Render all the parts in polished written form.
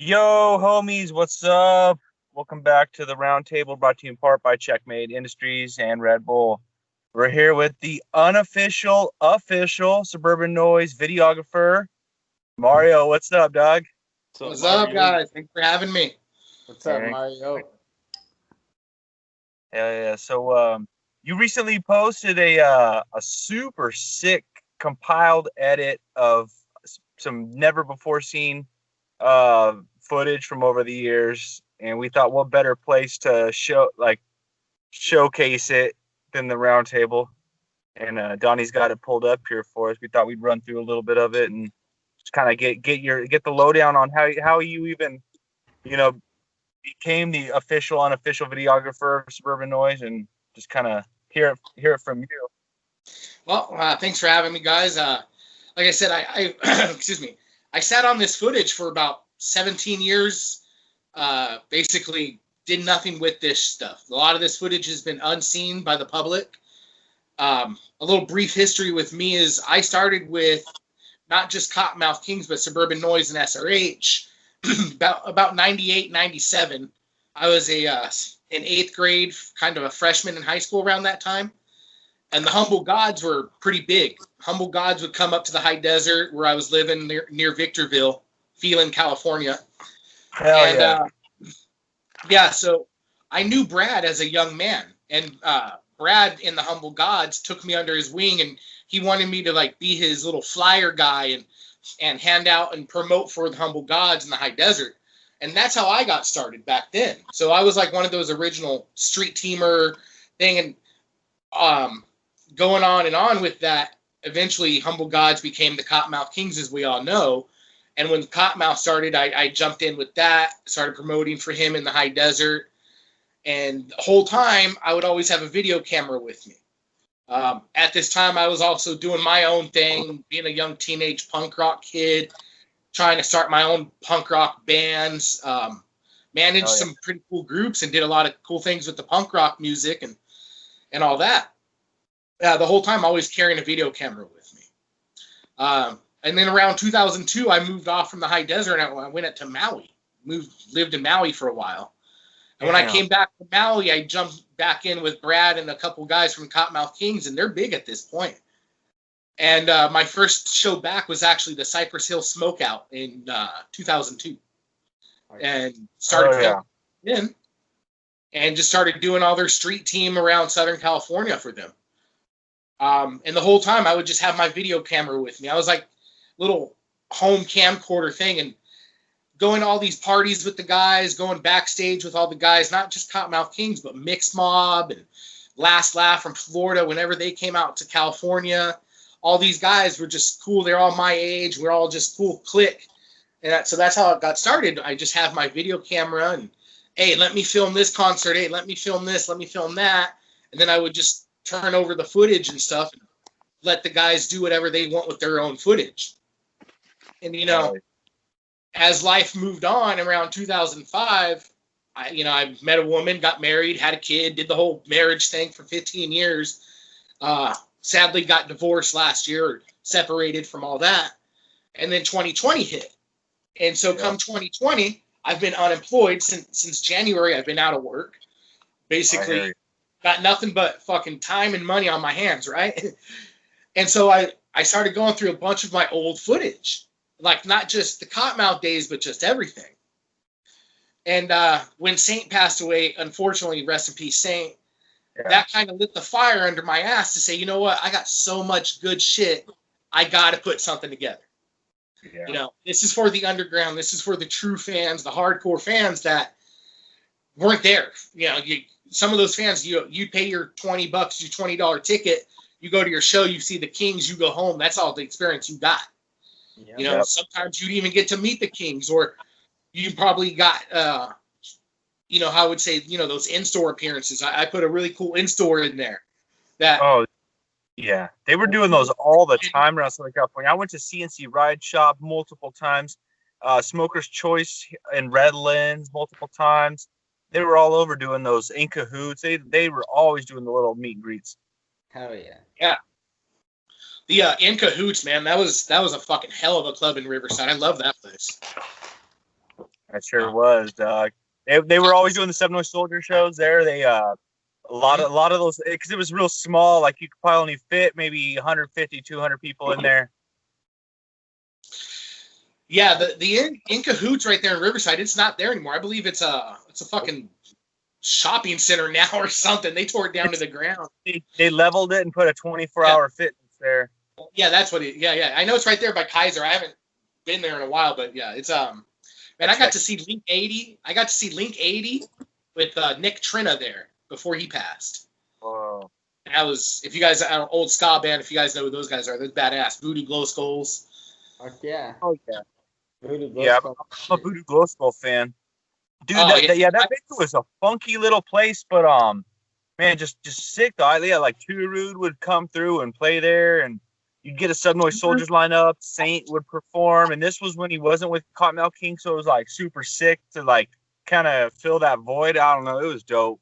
Yo, homies, what's up? Welcome back to the Roundtable, brought to you in part by Checkmate Industries and Red Bull. We're here with the official Suburban Noize videographer, Mario. What's up, dog? What's up, guys? Thanks for having me. What's up, Mario? Yeah. So, you recently posted a super sick compiled edit of some never before seen footage from over the years, and we thought what better place to showcase it than the Roundtable. And Donnie's got it pulled up here for us. We thought we'd run through a little bit of it and just kind of get the lowdown on how you even became the unofficial videographer of Suburban Noize, and just kind of hear it from you. Well, thanks for having me, guys. Like I said, I excuse me. I sat on this footage for about 17 years. Basically, did nothing with this stuff. A lot of this footage has been unseen by the public. A little brief history with me is I started with not just Kottonmouth Kings, but Suburban Noize and SRH. about 98, 97. I was in 8th grade, kind of a freshman in high school around that time. And the Humble Gods were pretty big. Humble Gods would come up to the high desert where I was living near Victorville, Phelan, California. So I knew Brad as a young man. And Brad in the Humble Gods took me under his wing, and he wanted me to be his little flyer guy and hand out and promote for the Humble Gods in the high desert. And that's how I got started back then. So I was like one of those original street teamer thing, and going on and on with that. Eventually, Humble Gods became the Kottonmouth Kings, as we all know. And when Kottonmouth started, I jumped in with that, started promoting for him in the high desert. And the whole time, I would always have a video camera with me. At this time, I was also doing my own thing, being a young teenage punk rock kid, trying to start my own punk rock bands, managed some pretty cool groups, and did a lot of cool things with the punk rock music and all that. The whole time, always carrying a video camera with me. And then around 2002, I moved off from the high desert, and I went up to Maui. Lived in Maui for a while. And when I came back to Maui, I jumped back in with Brad and a couple guys from Kottonmouth Kings, and they're big at this point. And my first show back was actually the Cypress Hill Smokeout in 2002. And started in and just started doing all their street team around Southern California for them. And the whole time I would just have my video camera with me. I was like little home camcorder thing, and going to all these parties with the guys, going backstage with all the guys, not just Kottonmouth Kings, but Mix Mob and Last Laugh from Florida. Whenever they came out to California, all these guys were just cool. They're all my age. We're all just cool clique. And so that's how it got started. I just have my video camera and, hey, let me film this concert. Hey, let me film this. Let me film that. And then I would just turn over the footage and stuff and let the guys do whatever they want with their own footage. And, as life moved on around 2005, I met a woman, got married, had a kid, did the whole marriage thing for 15 years. Sadly got divorced last year, or separated from all that. And then 2020 hit. And so come 2020, I've been unemployed since January. I've been out of work. Basically got nothing but fucking time and money on my hands, right? And so I started going through a bunch of my old footage. Like not just the Kottonmouth days, but just everything. And when Saint passed away, unfortunately, rest in peace, Saint, that kind of lit the fire under my ass to say, you know what? I got so much good shit. I got to put something together. Yeah. This is for the underground. This is for the true fans, the hardcore fans that weren't there. Some of those fans, you pay your $20, your $20 ticket. You go to your show, you see the Kings, you go home. That's all the experience you got. Sometimes you'd even get to meet the Kings, or you probably got, I would say, those in-store appearances. I put a really cool in-store in there. They were doing those all the time around Southern California. I went to CNC Ride Shop multiple times, Smoker's Choice and Redlands multiple times. They were all over doing those in cahoots. They were always doing the little meet and greets. Hell yeah. Yeah. The In Cahoots, man, that was a fucking hell of a club in Riverside. I love that place. That sure was, dog. They were always doing the SubNoize Soldier shows there. They a lot of those, because it was real small. Like, you could probably only fit maybe 150, 200 people in there. Yeah, the in Cahoots right there in Riverside, it's not there anymore. I believe it's a fucking shopping center now or something. They tore it down to the ground. They leveled it and put a 24-hour fitness there. Yeah, that's what it. Yeah. I know it's right there by Kaiser. I haven't been there in a while, but yeah, it's Man, I got to see Link 80. I got to see Link 80 with Nick Trina there before he passed. Whoa. And that was, if you guys, old ska band, if you guys know who those guys are, they're badass. Voodoo Glow Skulls. Fuck yeah. Oh, yeah. Voodoo Glow Yeah, Skull I'm a Voodoo Glow Skull fan. Dude, Oh, that basically was a funky little place, but man, just sick though. Yeah, like Too Rude would come through and play there, and you'd get a SubNoize Soldiers lineup. Saint would perform, and this was when he wasn't with Kottonmouth Kings, so it was like super sick to like kind of fill that void. I don't know, it was dope.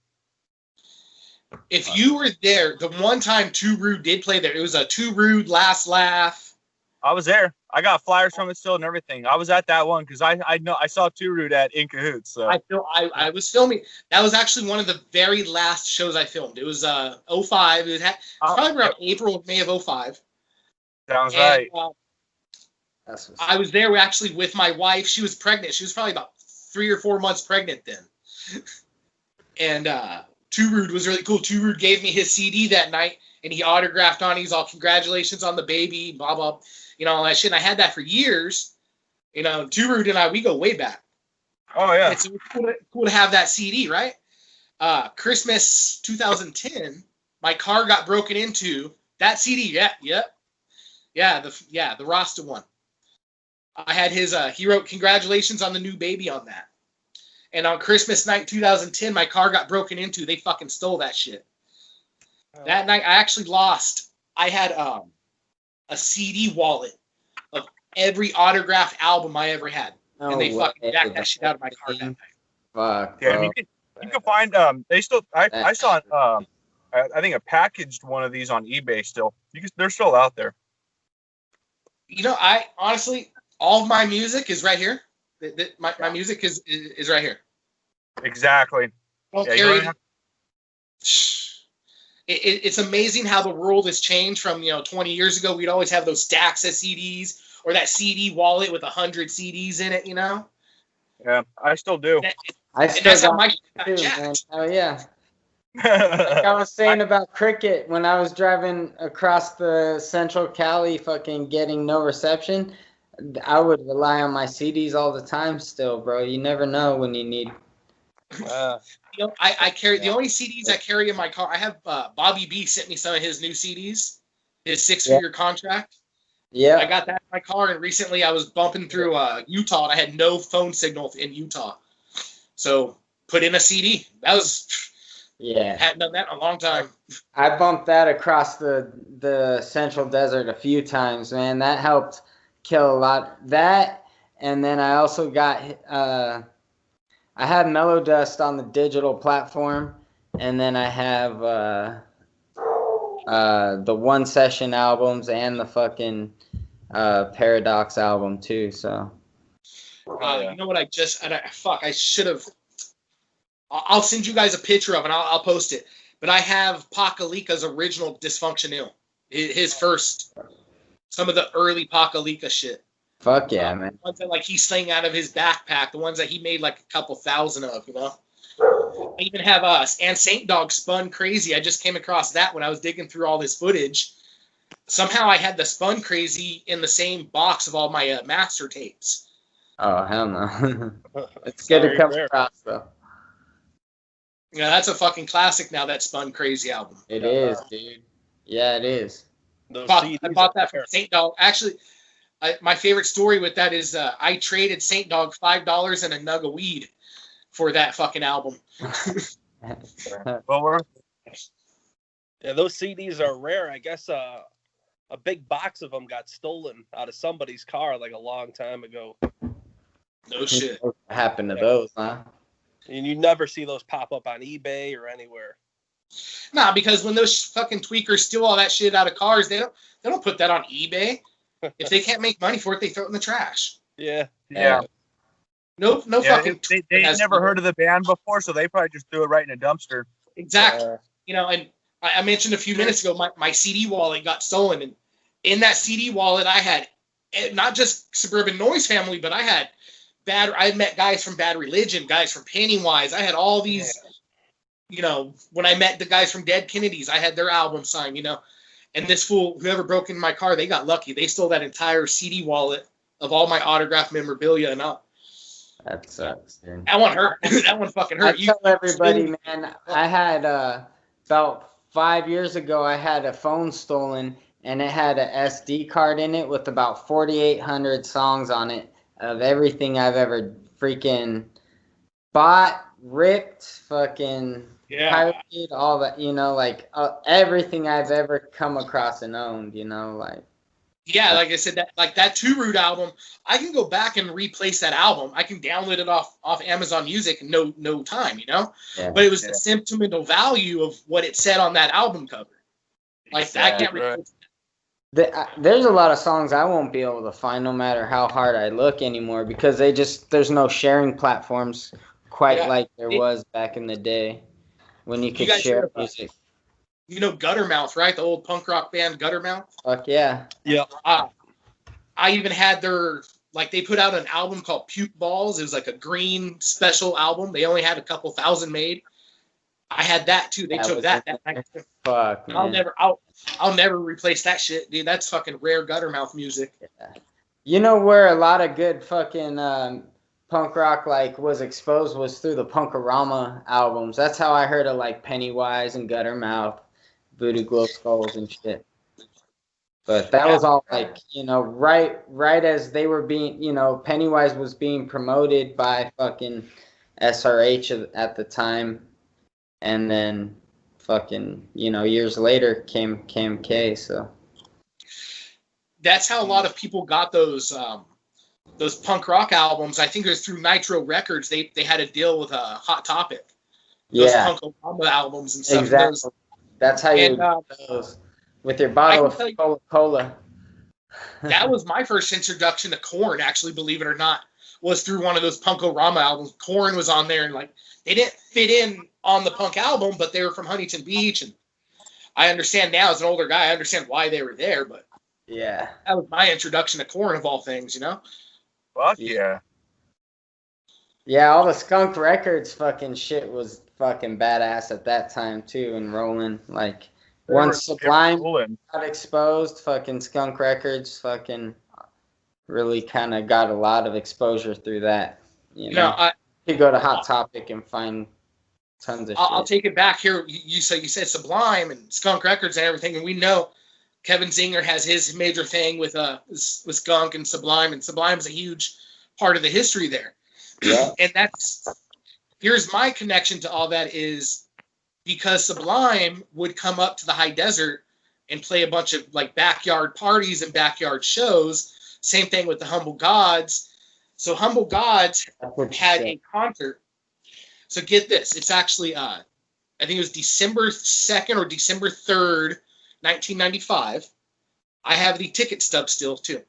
If you were there, the one time Too Rude did play there, it was a Too Rude Last Laugh. I was there. I got flyers from it still and everything. I was at that one because I know I saw Too Rude at In Cahoots. So I was filming. That was actually one of the very last shows I filmed. It was 05. It was probably around April or May of 05. Sounds right. I was there actually with my wife. She was pregnant. She was probably about 3 or 4 months pregnant then. And Too Rude was really cool. Too Rude gave me his CD that night, and he autographed on it. He's all, congratulations on the baby, blah, blah, all that shit. And I had that for years. Too Rude and I, we go way back. Oh, yeah. It's cool to have that CD, right? Christmas 2010, my car got broken into. That CD, the Rasta one. I had his, he wrote congratulations on the new baby on that. And on Christmas night 2010, my car got broken into. They fucking stole that shit. That night, I actually lost. I had a CD wallet of every autographed album I ever had. And they fucking jacked that shit out of my car that night. Fuck. Yeah, you can find they still. I saw I think a packaged one of these on eBay still. They're still out there. I honestly, all of my music is right here. My music is right here. Exactly. It's amazing how the world has changed from 20 years ago. We'd always have those stacks of CDs or that CD wallet with 100 CDs in it. Yeah, I still do. That's how my shit got jacked. Oh yeah. Like I was saying about cricket, when I was driving across the Central Cali fucking getting no reception, I would rely on my CDs all the time still, bro. You never know when you need. I carry the only CDs I carry in my car. I have Bobby B sent me some of his new CDs, his 6-figure contract. Yeah. I got that in my car, and recently I was bumping through Utah, and I had no phone signal in Utah. So put in a CD. That was... Yeah. Hadn't done that in a long time. I bumped that across the Central Desert a few times, man. That helped kill a lot. That, and then I also got I have Mellow Dust on the digital platform, and then I have the One Session albums and the fucking Paradox album too. So you know what? I should have. I'll send you guys a picture of it. I'll post it. But I have Pakalika's original Dysfunctional. His first, some of the early Pakalika shit. Fuck yeah, man. The ones that he slang out of his backpack. The ones that he made a couple thousand of, I even have and Saint Dog Spun Crazy. I just came across that when I was digging through all this footage. Somehow I had the Spun Crazy in the same box of all my master tapes. Oh, hell no. It's good to come across, though. Yeah, that's a fucking classic now, that Spun Crazy album. It is, dude. Yeah, it is. I bought that from Saint Dog. Actually, my favorite story with that is I traded Saint Dog $5 and a nug of weed for that fucking album. Well, yeah, those CDs are rare. I guess a big box of them got stolen out of somebody's car a long time ago. No shit. What happened to those, huh? And you never see those pop up on eBay or anywhere. Nah, because when those fucking tweakers steal all that shit out of cars, they don't put that on eBay. If they can't make money for it, they throw it in the trash. Yeah. Yeah. No fucking. They never heard of the band before, so they probably just threw it right in a dumpster. Exactly. And I mentioned a few minutes ago, my CD wallet got stolen, and in that CD wallet, I had not just Suburban Noize family, but I had I met guys from Bad Religion, guys from Pennywise. I had all these, when I met the guys from Dead Kennedys, I had their album signed, and this fool, whoever broke into my car, they got lucky. They stole that entire CD wallet of all my autographed memorabilia, and that sucks, dude. That one hurt. That one fucking hurt. I tell everybody, man, I had about 5 years ago, I had a phone stolen, and it had a SD card in it with about 4,800 songs on it of everything I've ever freaking bought, ripped, fucking pirated, all that, everything I've ever come across and owned, like. Yeah, like I said, that Two Root album, I can go back and replace that album. I can download it off Amazon Music in no time, Yeah. But it was the sentimental value of what it said on that album cover. Like, I can't replace there's a lot of songs I won't be able to find no matter how hard I look anymore because there's no sharing platforms quite like there was back in the day when you could share music. Guttermouth, right? The old punk rock band Guttermouth? Fuck yeah. Yeah. I even had they put out an album called Puke Balls. It was like a green special album. They only had a couple thousand made. I had that too. They took that night. Fuck, man. I'll never replace that shit, dude. That's fucking rare Guttermouth music. Yeah. Where a lot of good fucking punk rock was exposed was through the Punkorama albums. That's how I heard of Pennywise and Guttermouth, Voodoo Glow Skulls and shit. But that was all right as they were being, Pennywise was being promoted by fucking SRH at the time. And then fucking, years later came K, so. That's how a lot of people got those punk rock albums. I think it was through Nitro Records. They had a deal with Hot Topic. Those Punkorama albums and stuff. Exactly. That's how you those with your bottle of Coca-Cola. That was my first introduction to Korn, actually, believe it or not, was through one of those Punkorama albums. Korn was on there, and they didn't fit in on the punk album, but they were from Huntington Beach, and I understand now as an older guy, I understand why they were there, but yeah, that was my introduction to Korn of all things, Fuck yeah. Yeah, all the Skunk Records fucking shit was fucking badass at that time too, and rolling once Sublime got exposed, fucking Skunk Records fucking really kind of got a lot of exposure through that. You go to Hot Topic and find tons of shit. I'll take it back here. You said Sublime and Skunk Records and everything, and we know Kevin Zinger has his major thing with Skunk and Sublime's a huge part of the history there. Yeah. And here's my connection to all that is because Sublime would come up to the high desert and play a bunch of backyard parties and backyard shows. Same thing with the Humble Gods. So Humble Gods had a concert. So get this. It's actually, I think it was December 2nd or December 3rd, 1995. I have the ticket stub still, too.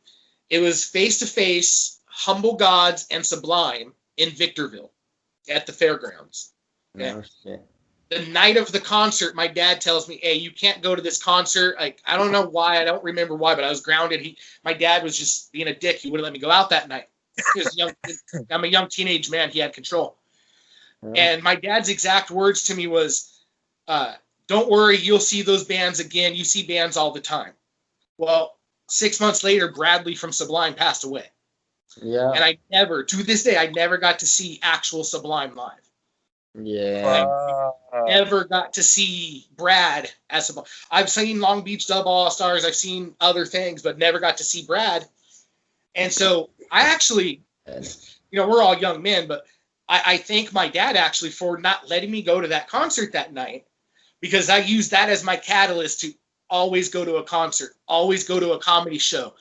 It was face-to-face Humble Gods and Sublime in Victorville at the fairgrounds. Okay? Oh, shit. The night of the concert, my dad tells me, hey, you can't go to this concert. I don't know why. I don't remember why, but I was grounded. My dad was just being a dick. He wouldn't let me go out that night. I'm a young teenage man. He had control. And my dad's exact words to me was, don't worry, you'll see those bands again. You see bands all the time. Well, 6 months later, Bradley from Sublime passed away. Yeah. And to this day, I never got to see actual Sublime live. Yeah. Never got to see Brad as Sublime. I've seen Long Beach Dub All-Stars. I've seen other things, but never got to see Brad. And so I actually, we're all young men, but I thank my dad actually for not letting me go to that concert that night because I used that as my catalyst to always go to a concert, always go to a comedy show.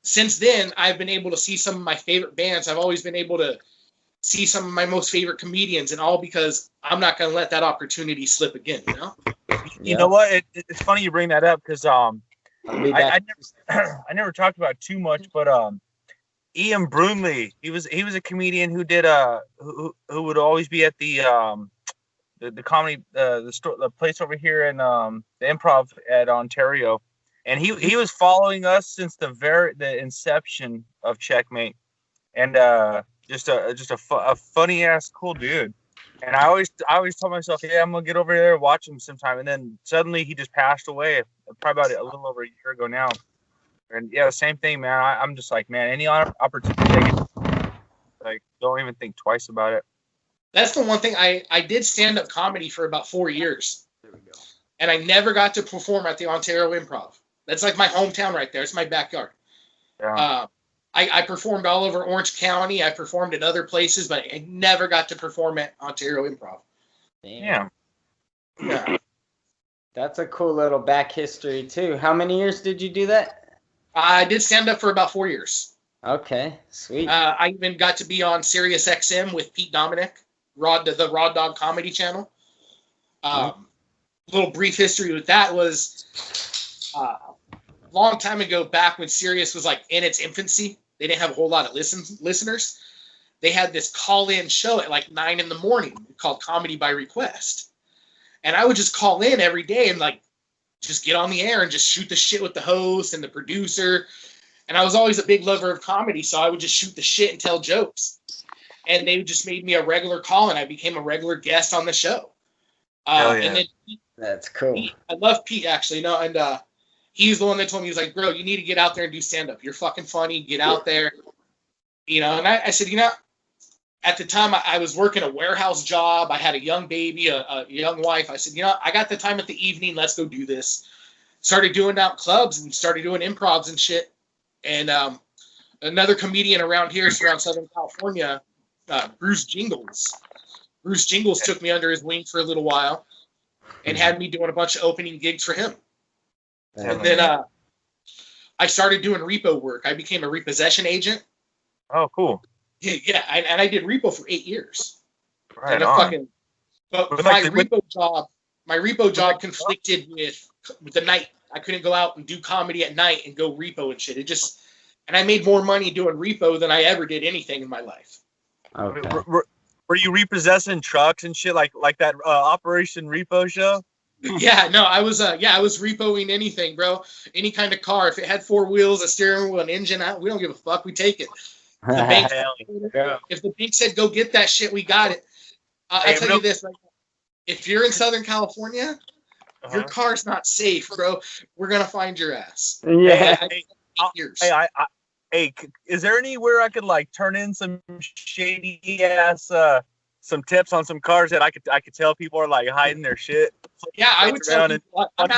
Since then, I've been able to see some of my favorite bands. I've always been able to see some of my most favorite comedians, and all because I'm not going to let that opportunity slip again, You know what? It's funny you bring that up because I never talked about it too much, but Ian Brunley. He was a comedian who did who would always be at the comedy the place over here in the Improv at Ontario, and he was following us since the inception of Checkmate, and just a funny ass cool dude. And I always told myself, yeah, I'm gonna get over there and watch him sometime. And then suddenly he just passed away, probably about a little over a year ago now. And yeah, same thing, man. I'm just like, man, any opportunity I get, like, don't even think twice about it. That's the one thing. I did stand-up comedy for about 4 years. There we go. And I never got to perform at the Ontario Improv. That's like my hometown right there. It's my backyard. Yeah. I performed all over Orange County. I performed at other places, but I never got to perform at Ontario Improv. Damn. Yeah. That's a cool little back history, too. How many years did you do that? I did stand up for about 4 years. Okay, sweet. I even got to be on Sirius XM with Pete Dominic, the Raw Dog Comedy Channel. Little brief history with that was a long time ago, back when Sirius was like in its infancy. They didn't have a whole lot of listeners. They had this call-in show at like 9 in the morning called Comedy by Request. And I would just call in every day and like just get on the air and just shoot the shit with the host and the producer. And I was always a big lover of comedy, so I would just shoot the shit and tell jokes. And they just made me a regular call, and I became a regular guest on the show. Hell yeah. And then That's cool. I love Pete, actually. No, and he's the one that told me, he was like, bro, you need to get out there and do stand-up. You're fucking funny. Get out there. You know, and I said, you know, at the time I was working a warehouse job. I had a young baby, a young wife. I said, you know, I got the time at the evening. Let's go do this. Started doing out clubs and started doing improvs and shit. And another comedian around here, around Southern California, Bruce Jingles. Bruce Jingles took me under his wing for a little while and had me doing a bunch of opening gigs for him. And then I started doing repo work. I became a repossession agent. Oh, cool. Yeah, and I did repo for 8 years. Right and on. But my repo job conflicted with the night. I couldn't go out and do comedy at night and go repo and shit. And I made more money doing repo than I ever did anything in my life. Okay. Were you repossessing trucks and shit like that Operation Repo show? Yeah, no, I was repoing anything, bro. Any kind of car. If it had 4 wheels, a steering wheel, an engine, we don't give a fuck. We take it. If the bank said go get that shit, we got it. I'll tell you this: right now, if you're in Southern California, your car's not safe, bro. We're gonna find your ass. Yeah. Hey, is there anywhere I could like turn in some shady ass some tips on some cars that I could tell people are like hiding their shit? Yeah, I would tell people, I'm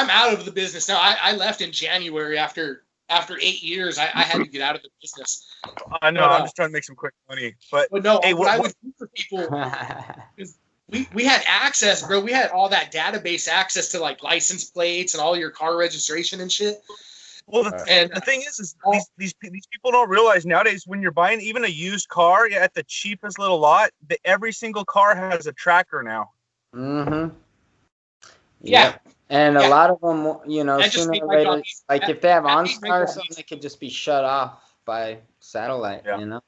out of the business now. I left in January after 8 years. I had to get out of the business. I know. I'm just trying to make some quick money. But no, hey, what I would do for people is we had access, bro. We had all that database access to like license plates and all your car registration and shit. Well, the thing is these people don't realize nowadays when you're buying even a used car at the cheapest little lot, every single car has a tracker now. Mm-hmm. Yeah. And a lot of them, you know, sooner or later, like if they have OnStar or something, they could just be shut off by satellite, you know?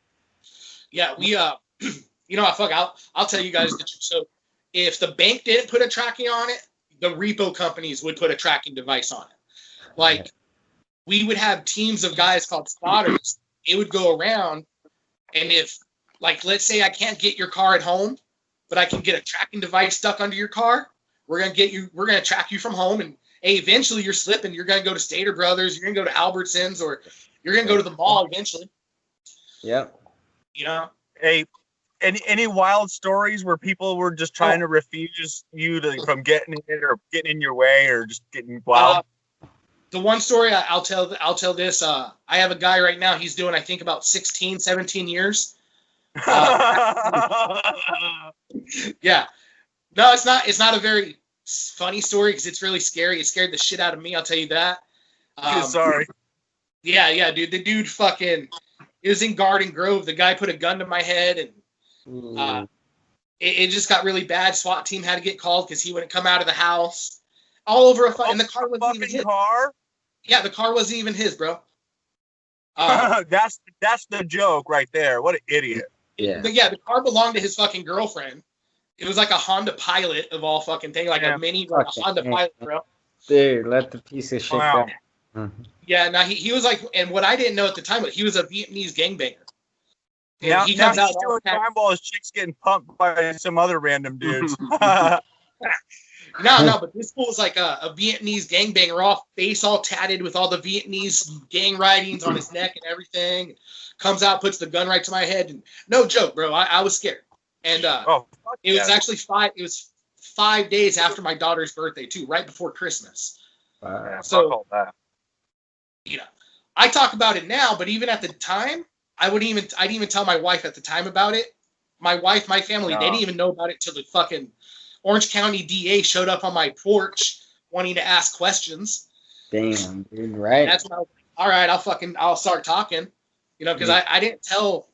Yeah, we, you know, I'll tell you guys the truth. So if the bank didn't put a tracking on it, the repo companies would put a tracking device on it. Like, we would have teams of guys called spotters. They would go around, and if, like, let's say I can't get your car at home, but I can get a tracking device stuck under your car, we're gonna track you from home, and hey, eventually you're slipping. You're gonna go to Stater Brothers, you're gonna go to Albertsons, or you're gonna go to the mall eventually. Yep. You know? Hey, any wild stories where people were just trying to refuse you from getting it or getting in your way or just getting wild? The one story I'll tell this. I have a guy right now. He's doing, I think, about 16, 17 years. Yeah. No, it's not a very funny story because it's really scary. It scared the shit out of me. I'll tell you that. Sorry. Yeah, dude. The dude fucking. It was in Garden Grove. The guy put a gun to my head, and it just got really bad. SWAT team had to get called because he wouldn't come out of the house. All over and the car wasn't even his. Car? Yeah, the car wasn't even his, bro. That's the joke right there. What an idiot. Yeah. The car belonged to his fucking girlfriend. It was like a Honda Pilot of all fucking thing, like a mini Honda Pilot, bro. Dude, let the piece of shit Wow. go. Yeah, now he was like, and what I didn't know at the time, he was a Vietnamese gangbanger. Yeah, he now comes out he's doing time while his chick's getting pumped by some other random dudes. No, but this fool was like a Vietnamese gangbanger, all tatted with all the Vietnamese gang writings on his neck and everything. Comes out, puts the gun right to my head, and no joke, bro. I was scared, and it was actually 5 days after my daughter's birthday too, right before Christmas. Yeah, So fuck all that. I talk about it now, but even at the time, I didn't even tell my wife at the time about it. My wife, my family, they didn't even know about it till the fucking Orange County DA showed up on my porch wanting to ask questions. Damn, dude, right? That's when I was like, all right, I'll start talking, because I didn't tell,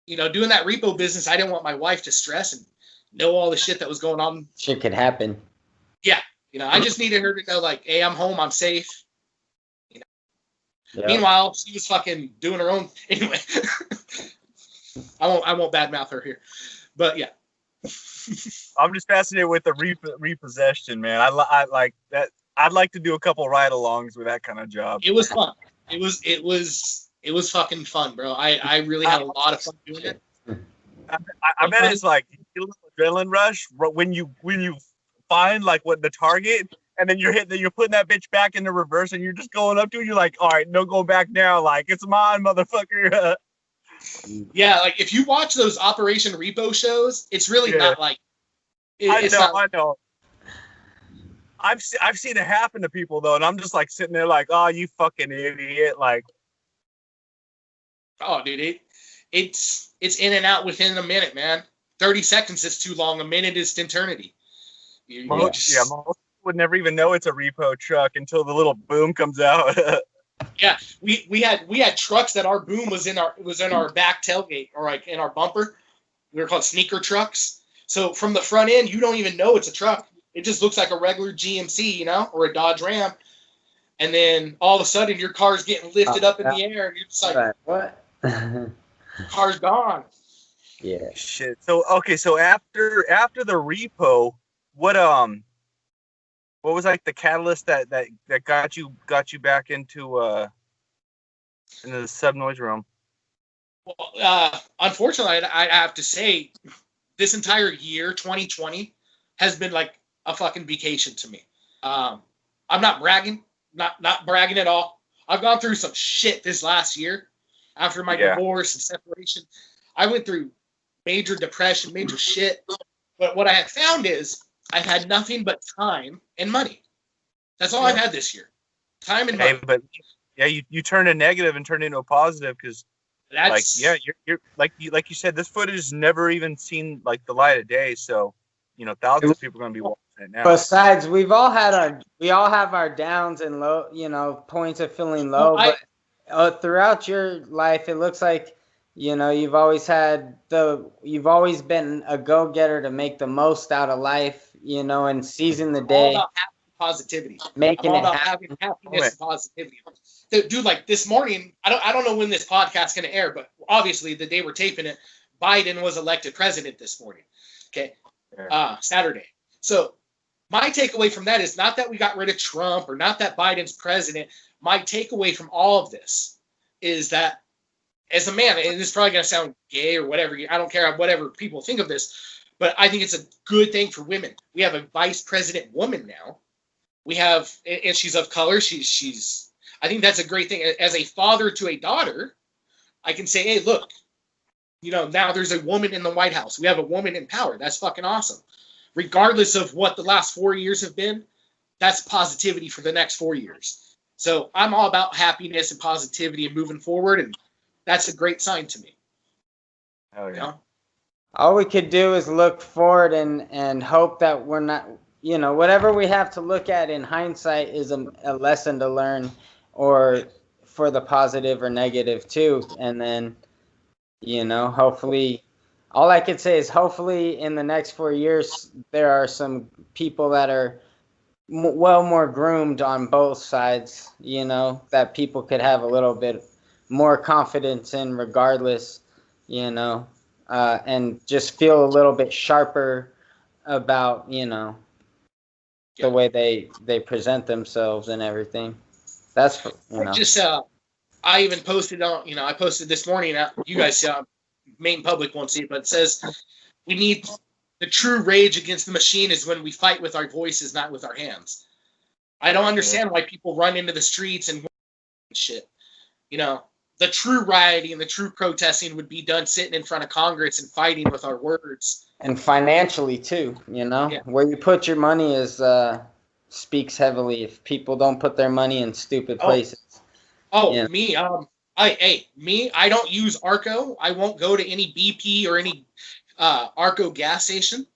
doing that repo business, I didn't want my wife to stress and know all the shit that was going on. Shit could happen. Yeah. I just needed her to know, like, hey, I'm home, I'm safe. Yeah. Meanwhile, she was fucking doing her own. Anyway, I won't badmouth her here, but yeah. I'm just fascinated with the repossession, man. I like that. I'd like to do a couple ride-alongs with that kind of job. It was fun. It was fucking fun, bro. I really had a lot of fun doing it. I bet it's like a little adrenaline rush when you find like what the target, and then you're putting that bitch back in the reverse, and you're just going up to it. You're like, all right, no go back now. Like, it's mine, motherfucker. Yeah, like if you watch those Operation Repo shows, it's really not like. I know. I've seen it happen to people though, and I'm just like sitting there like, oh, you fucking idiot, like. Oh, dude, it's in and out within a minute, man. 30 seconds is too long. A minute is eternity. Most people would never even know it's a repo truck until the little boom comes out. Yeah, we had trucks that our boom was in our back tailgate, or like in our bumper. We were called sneaker trucks. So from the front end, you don't even know it's a truck. It just looks like a regular GMC, or a Dodge Ram. And then all of a sudden, your car's getting lifted up in the air, and you're just like, what? Car's gone. Yeah. Shit. So okay. So after the repo, what was like the catalyst that got you back into the SubNoize realm? Well, unfortunately, I have to say, this entire year, 2020, has been like a fucking vacation to me. I'm not bragging, not bragging at all. I've gone through some shit this last year after my divorce and separation. I went through major depression, major shit. But what I have found is I've had nothing but time and money. That's all I've had this year. Time and money. But you turned a negative and turned into a positive because you're like you said, this footage has never even seen like the light of day. So, thousands of people are gonna be watching it now. Besides, we all have our downs and low, points of feeling low. But throughout your life, it looks like you've always been a go-getter to make the most out of life, and seizing the day. All about positivity. Making all it about happen. having happiness and positivity. Dude, like this morning, I don't know when this podcast's gonna air, but obviously the day we're taping it, Biden was elected president this morning. Okay. Saturday. So my takeaway from that is not that we got rid of Trump or not that Biden's president. My takeaway from all of this is that as a man, and this is probably going to sound gay or whatever, I don't care whatever people think of this, but I think it's a good thing for women. We have a vice president woman now. We have, and she's of color. She's, I think that's a great thing. As a father to a daughter, I can say, hey, look, now there's a woman in the White House. We have a woman in power. That's fucking awesome. Regardless of what the last 4 years have been, that's positivity for the next 4 years. So I'm all about happiness and positivity and moving forward, and that's a great sign to me. Oh yeah. All we could do is look forward and hope that we're not, whatever we have to look at in hindsight is a lesson to learn, or for the positive or negative too. And then, hopefully, all I could say is hopefully in the next 4 years, there are some people that are more groomed on both sides, that people could have a little bit more confidence in regardless, you know, and just feel a little bit sharper about, you know, the way they present themselves and everything. That's, you know. Just I even posted on, you know, I posted this morning. You guys main public won't see it, but it says we need the true rage against the machine is when we fight with our voices, not with our hands. I don't understand why people run into the streets and shit. You know, the true rioting and the true protesting would be done sitting in front of Congress and fighting with our words. And financially too, you know, where you put your money is speaks heavily. If people don't put their money in stupid places. Me, I don't use Arco. I won't go to any BP or any Arco gas station,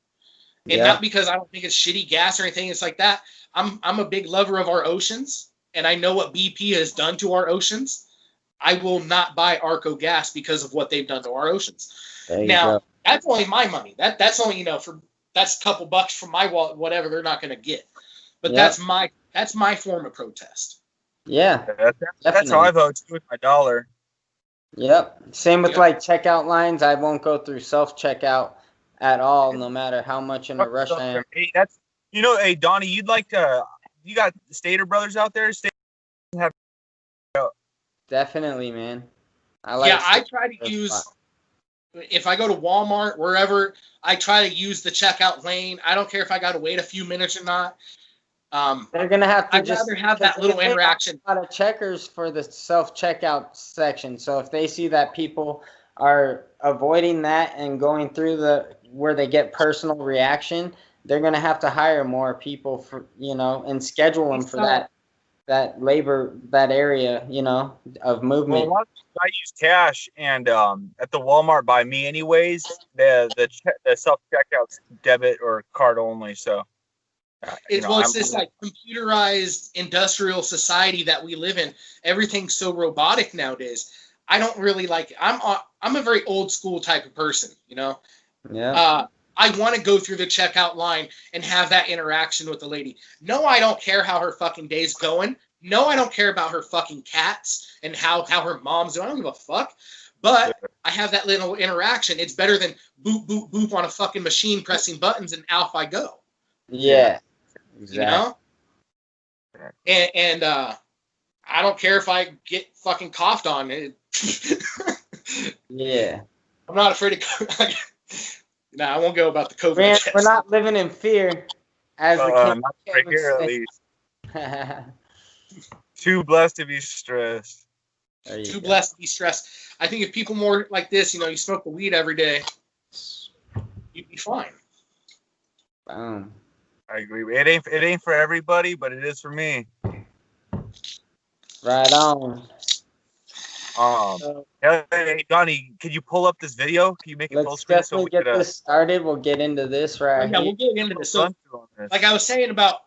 and not because I don't think it's shitty gas or anything. It's like that. I'm a big lover of our oceans, and I know what BP has done to our oceans. I will not buy Arco gas because of what they've done to our oceans. Now, that's only my money. That's only, you know, that's a couple bucks from my wallet, whatever they're not going to get. But that's my form of protest. Yeah, that's how I vote too, with my dollar. Yep. Same with like checkout lines. I won't go through self-checkout at all, no matter how much in a rush I am. Hey, hey, Donnie, you got Stater Brothers out there? Definitely, man. I try to use, if I go to Walmart, wherever, I try to use the checkout lane. I don't care if I got to wait a few minutes or not. They're gonna have to I'd rather have that little interaction. A lot of checkers for the self-checkout section. So if they see that people are avoiding that and going through where they get personal reaction, they're gonna have to hire more people for, you know, and schedule them for that labor, that area, you know, of movement. Well, a lot of times I use cash, and at the Walmart by me, anyways, the self-checkout's debit or card only. So. It's this like computerized industrial society that we live in. Everything's so robotic nowadays. I don't really like it. I'm a very old school type of person, you know. Yeah. I want to go through the checkout line and have that interaction with the lady. No, I don't care how her fucking day's going. No, I don't care about her fucking cats and how her mom's doing. I don't give a fuck. But I have that little interaction. It's better than boop, boop, boop on a fucking machine pressing buttons and off I go. Yeah. Exactly. You know? And I don't care if I get fucking coughed on. Yeah. I'm not afraid of No, I won't go about the COVID. Man, we're not living in fear, as the not right here at least. Too blessed to be stressed. Too blessed to be stressed. I think if people more like this, you know, you smoke the weed every day, you'd be fine. Boom. I agree. It ain't for everybody, but it is for me. Right on. Hey, Donnie, could you pull up this video? Can you make it full screen? Let's definitely get this started. We'll get into this right here. We'll get into this. So, like I was saying about,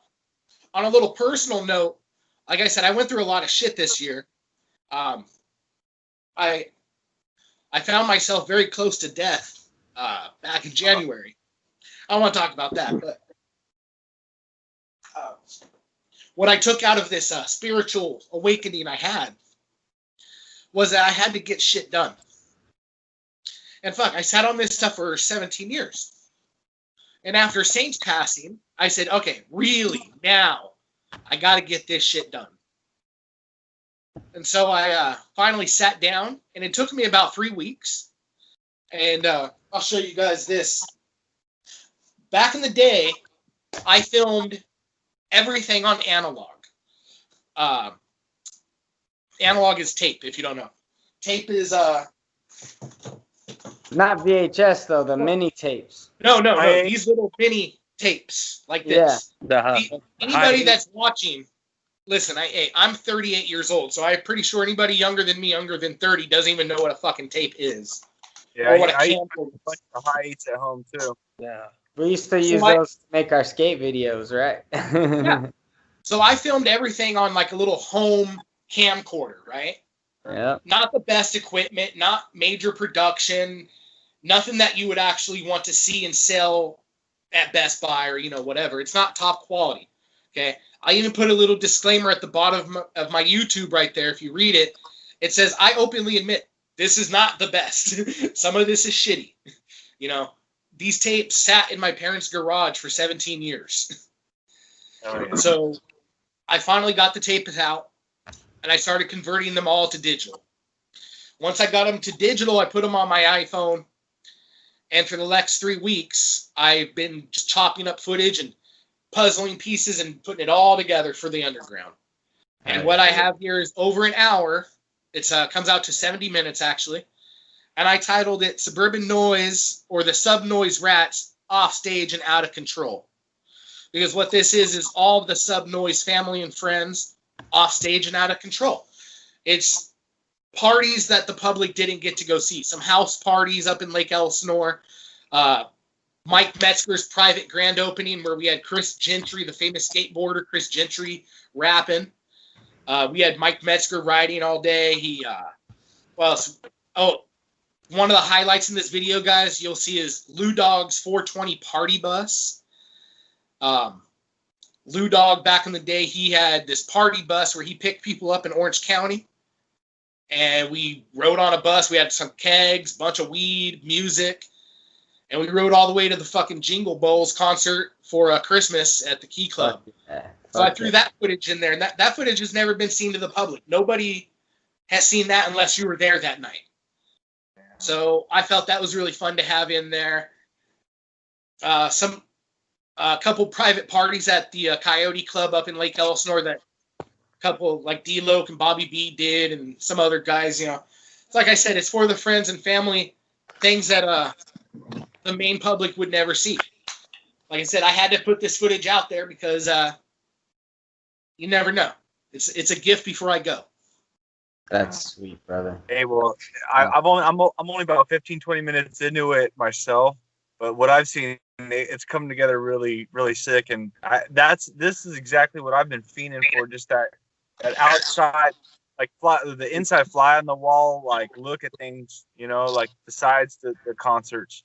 on a little personal note, like I said, I went through a lot of shit this year. I found myself very close to death back in January. I don't want to talk about that, but what I took out of this spiritual awakening I had was that I had to get shit done. And fuck, I sat on this stuff for 17 years. And after Saint's passing, I said, okay, really, now I got to get this shit done. And so I finally sat down, and it took me about 3 weeks. And I'll show you guys this. Back in the day, I filmed everything on analog. Analog is tape, if you don't know. Tape is not VHS though, the mini tapes. No. These little mini tapes like this. Yeah. Anybody that's watching, listen, I'm 38 years old, so I'm pretty sure anybody younger than me, younger than 30, doesn't even know what a fucking tape is. Yeah, I used to have a bunch of heights at home too. Yeah. We used to use those to make our skate videos, right? Yeah. So I filmed everything on like a little home camcorder, right? Yeah. Not the best equipment, not major production, nothing that you would actually want to see and sell at Best Buy or, you know, whatever. It's not top quality. Okay. I even put a little disclaimer at the bottom of my YouTube right there. If you read it, It says, I openly admit this is not the best. Some of this is shitty. You know, these tapes sat in my parents' garage for 17 years. Oh, yeah. So I finally got the tapes out, and I started converting them all to digital. Once I got them to digital, I put them on my iPhone, and for the next 3 weeks, I've been just chopping up footage and puzzling pieces and putting it all together for the underground. And what I have here is over an hour. It comes out to 70 minutes, actually. And I titled it Suburban Noize, or the SubNoize Rats, Off Stage and Out of Control. Because what this is all the SubNoize family and friends off stage and out of control. It's parties that the public didn't get to go see. Some house parties up in Lake Elsinore. Mike Metzger's private grand opening where we had Chris Gentry, the famous skateboarder Chris Gentry, rapping. We had Mike Metzger riding all day. One of the highlights in this video, guys, you'll see is Lou Dog's 420 party bus. Lou Dog, back in the day, he had this party bus where he picked people up in Orange County. And we rode on a bus. We had some kegs, bunch of weed, music. And we rode all the way to the fucking Jingle Bowls concert for Christmas at the Key Club. So I threw that footage in there. And that footage has never been seen to the public. Nobody has seen that unless you were there that night. So I felt that was really fun to have in there. A couple private parties at the Coyote Club up in Lake Elsinore that a couple like D-Loke and Bobby B did, and some other guys, you know. It's like I said, it's for the friends and family, things that the main public would never see. Like I said, I had to put this footage out there because you never know. It's a gift before I go. That's sweet, brother. Hey, well, I'm only about 15, 20 minutes into it myself, but what I've seen, it's coming together really, really sick, and this is exactly what I've been fiending for. Just that outside, like the inside fly on the wall, like look at things, you know, like besides the concerts.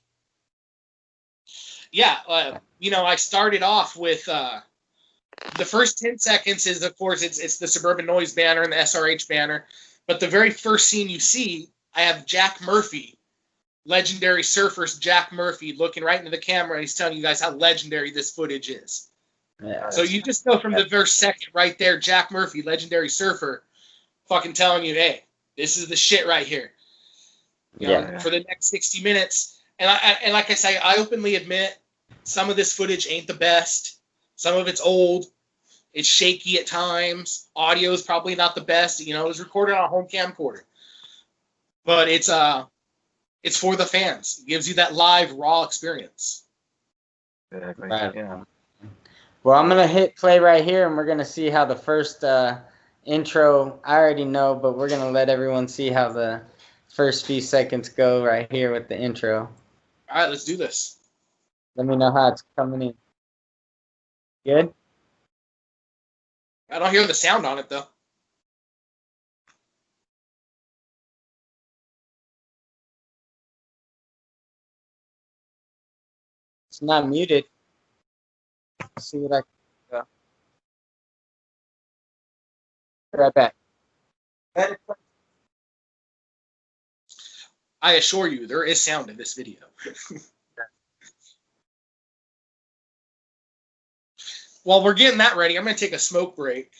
Yeah, you know, I started off with the first 10 seconds is, of course, it's the Suburban Noize banner and the SRH banner. But the very first scene you see, I have Jack Murphy, legendary surfer Jack Murphy, looking right into the camera, and he's telling you guys how legendary this footage is. Yeah, so you just know from the first second right there, Jack Murphy, legendary surfer, fucking telling you, hey, this is the shit right here. You know, for the next 60 minutes. And like I say, I openly admit some of this footage ain't the best. Some of it's old. It's shaky at times. Audio is probably not the best. You know, it was recorded on a home camcorder. But it's for the fans. It gives you that live, raw experience. Exactly. Right. Yeah. Well, I'm going to hit play right here, and we're going to see how the first intro, I already know, but we're going to let everyone see how the first few seconds go right here with the intro. All right, let's do this. Let me know how it's coming in. Good? I don't hear the sound on it, though. It's not muted. Let's see what I can do. Be right back. I assure you, there is sound in this video. While we're getting that ready, I'm going to take a smoke break.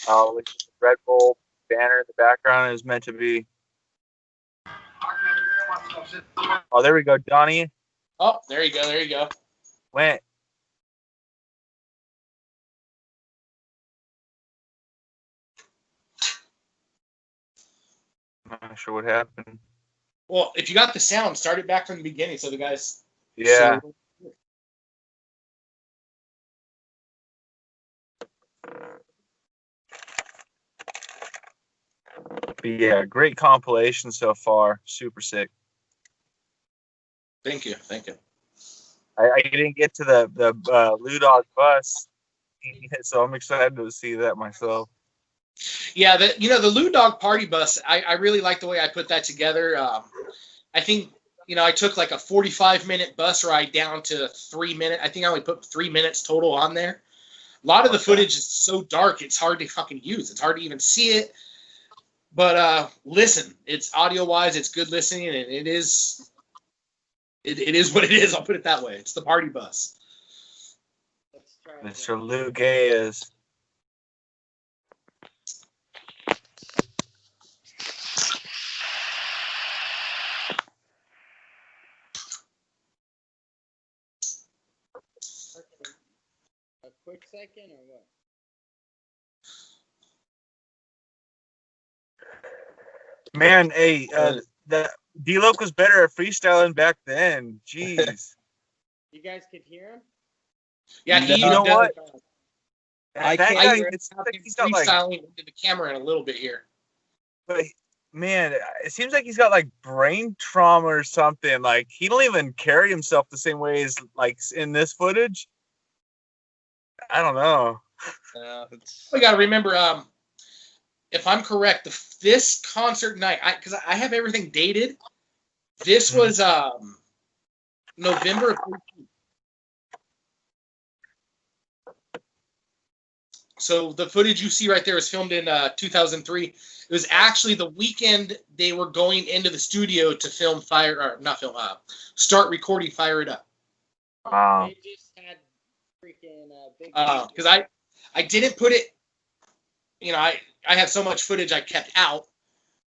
With the Red Bull banner in the background is meant to be. Oh, there we go, Donnie. Oh, there you go. There you go. Went. I'm not sure what happened. Well, if you got the sound, start it back from the beginning so the guys. Yeah. But yeah, great compilation so far. Super sick. Thank you. Thank you. I didn't get to the Lou Dog bus, so I'm excited to see that myself. Yeah, the Lou Dog party bus, I really like the way I put that together. I think, I took like a 45-minute bus ride down to 3 minutes. I think I only put 3 minutes total on there. A lot of the footage is so dark, it's hard to fucking use. It's hard to even see it. But listen, it's audio-wise, it's good listening, and it is what it is. I'll put it that way. It's the party bus. Mr. Lou Gay is. A quick second or what? Man, hey, the D-Loc was better at freestyling back then. Jeez. You guys could hear him? Yeah, he You know does. what? I That can't guy, hear it's I've like been he's got like, freestyling into the camera in a little bit here. but man, it seems like he's got like brain trauma or something. Like he don't even carry himself the same way as like in this footage. I don't know. We got to remember, if I'm correct, this concert night, because I have everything dated. This was November of 2013. So the footage you see right there was filmed in 2003. It was actually the weekend they were going into the studio to film start recording Fire It Up. Wow. They just had freaking big. Because I didn't put it, I have so much footage I kept out,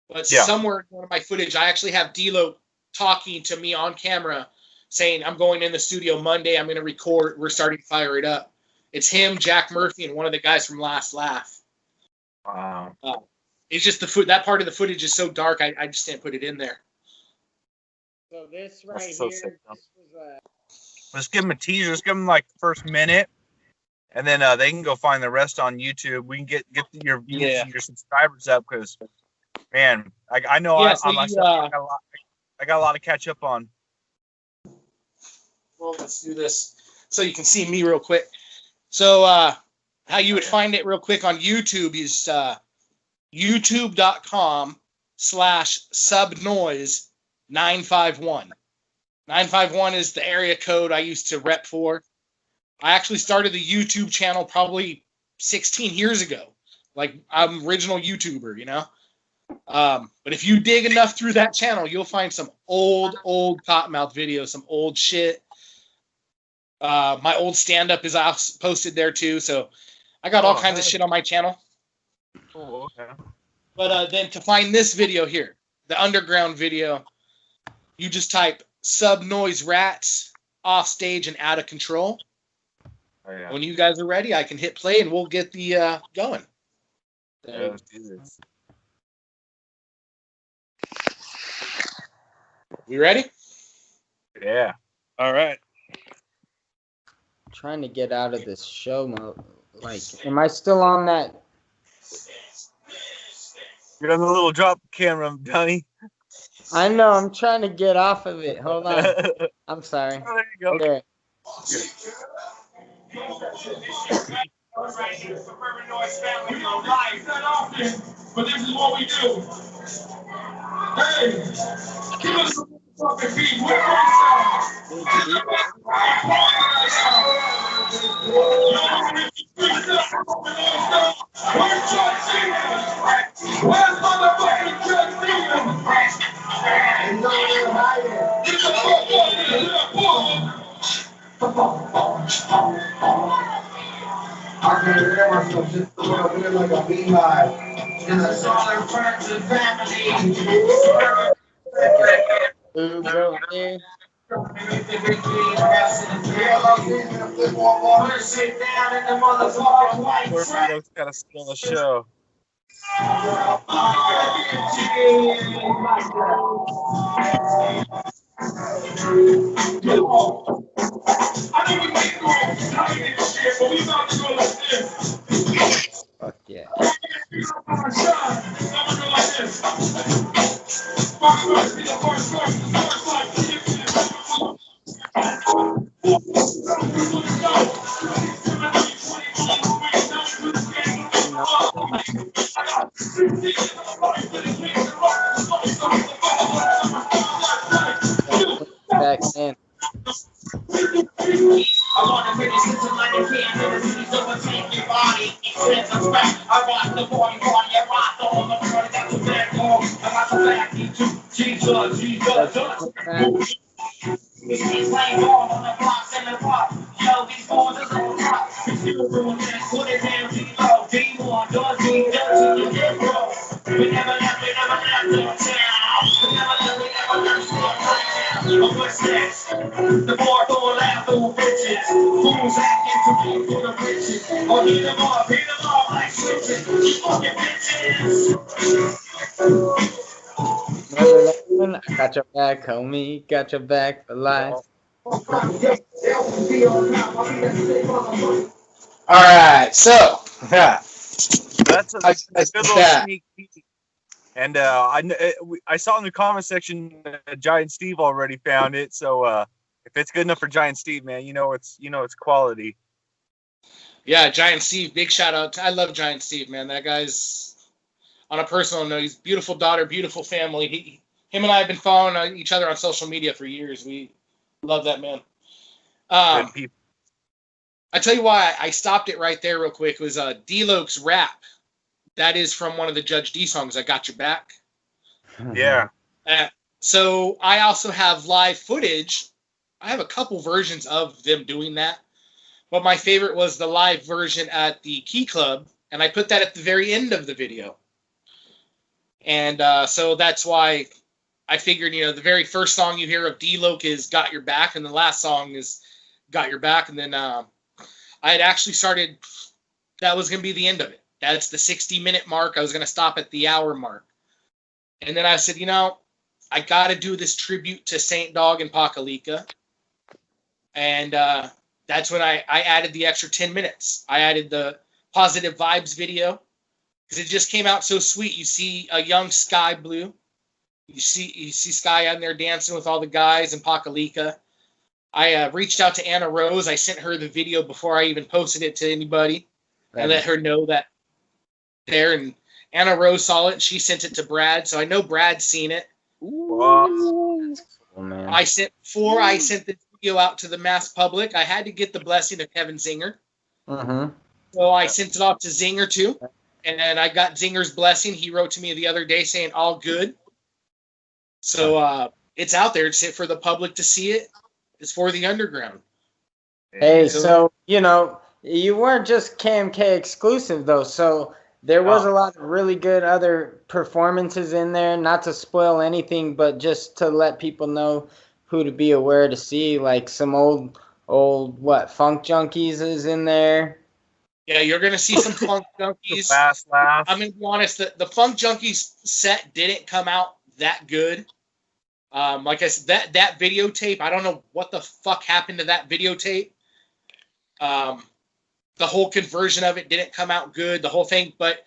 but somewhere in one of my footage, I actually have D-Lo talking to me on camera saying, I'm going in the studio Monday, I'm going to record, we're starting to Fire It Up. It's him, Jack Murphy, and one of the guys from Last Laugh. Wow. It's just that part of the footage is so dark, I just didn't put it in there. So this right That's so here, sick, this was Let's give them a teaser. Let's give them like the first minute, and then they can go find the rest on YouTube. We can get your subscribers up because, man, I know I got a lot to catch up on. Well, let's do this so you can see me real quick. So how you would find it real quick on YouTube is youtube.com/SubNoize 951. 951 is the area code I used to rep for. I actually started the YouTube channel probably 16 years ago. Like, I'm original YouTuber, But if you dig enough through that channel, you'll find some old Kottonmouth videos, some old shit. My old stand-up is posted there too, so I got all kinds of shit on my channel. Oh, okay. But then to find this video here, the underground video, you just type SubNoize Rats off stage and out of control. Oh, yeah. When you guys are ready, I can hit play and we'll get the going. Yeah, let's do this. You ready? Yeah. All right. trying to get out of this show mode. Like, am I still on that? You're on the little drop camera, Donnie. I know. I'm trying to get off of it. Hold on. I'm sorry. Oh, there you go. There. Right here, Suburban Noize family, we don't lie, it's not often, but this is what we do. Hey, give us some fucking beat. We're where's motherfucking Chuck Stevens? Get the fuck up here, I can't hear myself just a little bit like a beehive. This is all our friends and family. Ooh, bro, man. Sit down in the motherfucking white Scorpio's got to steal the show. I know we make this shit, but we about to go like this. Fuck yeah. Back in. I want to finish until I can, and the city's overtaken. The boy going laugh through bitches. Fools acting to be for the riches. Or beat them up like switches. You fucking bitches. Remember that one? I got your back, homie. Got your back for life. All right, so That's a I good little that. sneak peek. And I saw in the comment section that Giant Steve already found it. So if it's good enough for Giant Steve, man, it's quality. Yeah, Giant Steve, big shout out. I love Giant Steve, man. That guy's, on a personal note, he's beautiful daughter, beautiful family. Him and I have been following each other on social media for years. We love that man. Good people. I tell you why I stopped it right there real quick. It was D-Loke's rap. That is from one of the Judge D songs, I Got Your Back. Yeah. So I also have live footage. I have a couple versions of them doing that. But my favorite was the live version at the Key Club. And I put that at the very end of the video. And so that's why I figured, the very first song you hear of D-Loke is Got Your Back. And the last song is Got Your Back. And then I had actually started, that was going to be the end of it. That's the 60-minute mark. I was going to stop at the hour mark. And then I said, I got to do this tribute to Saint Dog and Pakalika. And that's when I added the extra 10 minutes. I added the Positive Vibes video because it just came out so sweet. You see a young Sky Blue. You see Sky out there dancing with all the guys and Pakalika. I reached out to Anna Rose. I sent her the video before I even posted it to anybody. I let her know that there, and Anna Rose saw it and she sent it to Brad, so I know Brad's seen it. Oh, man. I sent the video out to the mass public. I had to get the blessing of Kevin Zinger. So I sent it off to Zinger too, and then I got Zinger's blessing. He wrote to me the other day saying all good. So it's out there. It's for the public to see it. It's for the underground. Hey, so you weren't just KMK exclusive though, so there was a lot of really good other performances in there, not to spoil anything, but just to let people know who to be aware to see, like some old Funk Junkies is in there. Yeah, you're going to see some Funk Junkies. Fast laugh. I'm going to be honest, the Funk Junkies set didn't come out that good. Like I said, that videotape, I don't know what the fuck happened to that videotape. The whole conversion of it didn't come out good, the whole thing, but